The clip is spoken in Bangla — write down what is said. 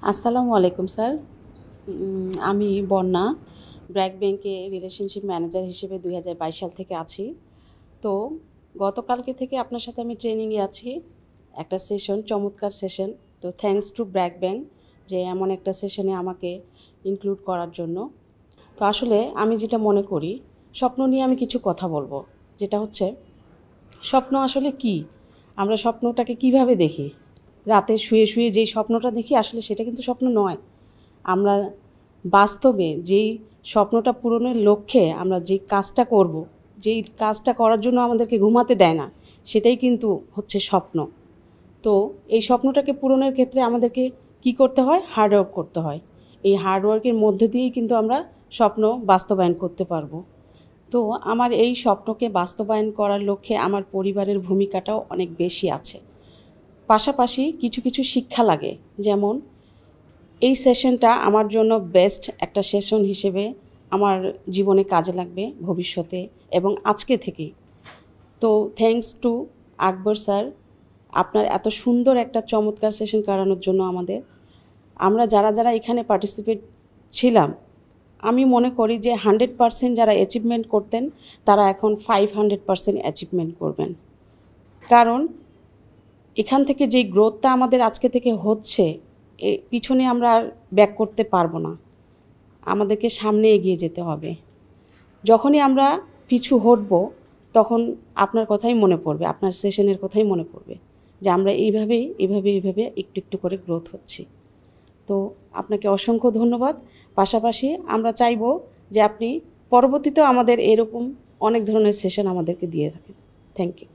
আসসালামু আলাইকুম স্যার। আমি বন্যা ব্র্যাক ব্যাংকে রিলেশনশিপ ম্যানেজার হিসেবে 2022 সাল থেকে আছি। তো গতকালকে থেকে আপনার সাথে আমি ট্রেনিংয়ে আছি। একটা সেশন, চমৎকার সেশন। তো থ্যাঙ্কস টু ব্র্যাক ব্যাংক যে এমন একটা সেশনে আমাকে ইনক্লুড করার জন্য। তো আসলে আমি যেটা মনে করি, স্বপ্ন নিয়ে আমি কিছু কথা বলবো। যেটা হচ্ছে, স্বপ্ন আসলে কি? আমরা স্বপ্নটাকে কিভাবে দেখি? রাতে শুয়ে শুয়ে যেই স্বপ্নটা দেখি আসলে সেটা কিন্তু স্বপ্ন নয়। আমরা বাস্তবে যেই স্বপ্নটা পূরণের লক্ষ্যে আমরা যেই কাজটা করব, যেই কাজটা করার জন্য আমাদেরকে ঘুমাতে দেয় না, সেটাই কিন্তু হচ্ছে স্বপ্ন। তো এই স্বপ্নটাকে পূরণের ক্ষেত্রে আমাদেরকে কি করতে হয়? হার্ডওয়ার্ক করতে হয়। এই হার্ডওয়ার্কের মধ্যে দিয়েই কিন্তু আমরা স্বপ্ন বাস্তবায়ন করতে পারবো। তো আমার এই স্বপ্নকে বাস্তবায়ন করার লক্ষ্যে আমার পরিবারের ভূমিকাটাও অনেক বেশি আছে। পাশাপাশি কিছু কিছু শিক্ষা লাগে, যেমন এই সেশনটা আমার জন্য বেস্ট একটা সেশন হিসেবে আমার জীবনে কাজে লাগবে ভবিষ্যতে এবং আজকে থেকেই। তো থ্যাঙ্কস টু আকবর স্যার, আপনার এত সুন্দর একটা চমৎকার সেশন করানোর জন্য আমরা যারা যারা এখানে পার্টিসিপেট ছিলাম, আমি মনে করি যে 100% যারা অ্যাচিভমেন্ট করতেন তারা এখন 500% অ্যাচিভমেন্ট করবেন। কারণ এখান থেকে যেই গ্রোথটা আমাদের আজকে থেকে হচ্ছে, পিছনে আমরা আর ব্যাক করতে পারবো না, আমাদেরকে সামনে এগিয়ে যেতে হবে। যখনই আমরা পিছু হটবো তখন আপনার কথাই মনে পড়বে, আপনার সেশনের কথাই মনে পড়বে যে আমরা এইভাবে একটু একটু করে গ্রোথ হচ্ছি। তো আপনাকে অসংখ্য ধন্যবাদ। পাশাপাশি আমরা চাইবো যে আপনি পরবর্তীতেও আমাদের এরকম অনেক ধরনের সেশন আমাদেরকে দিয়ে থাকেন। Thank you.